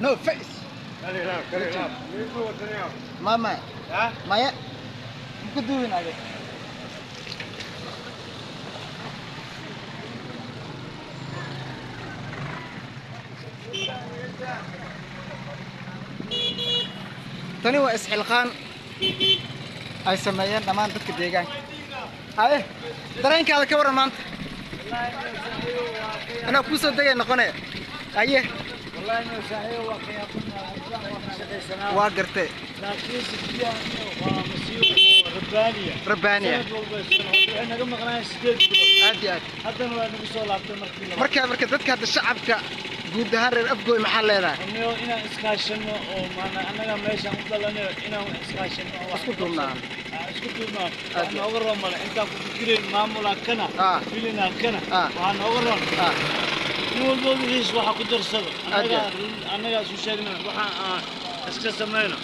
No face. Mama. Maya. Muxuu duwinaaday? tani waa isxilqaan ay sameeyeen dhammaan dadka deegaanka. haye dareenkaada ka waran maanta? anaa kuu soo degay noqonaya. haye waa gartay rabbaaniya aad iyo aad marka dadka hadda shacabka guud ahaan reer Afgooy maxaa leedahay? inaan iskaashano oo anaga meeshaan u dalanayo inaan iskaashano isku duubnaan waxaan nooga roomala intaan ku fikireen maamula kana filina kana waxaan nooga roon nin walba wixiis waxa ku darsado anaga soo sheegna waxaan iska sameeyno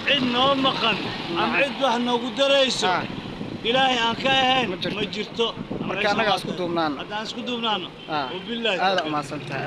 cid noo maqan ama cid wax noogu darayso ilaahay aan ka ahayn ma jirto marka anaga isku duubnaan hadaan isku duubnaano wabillahi aad ma santahay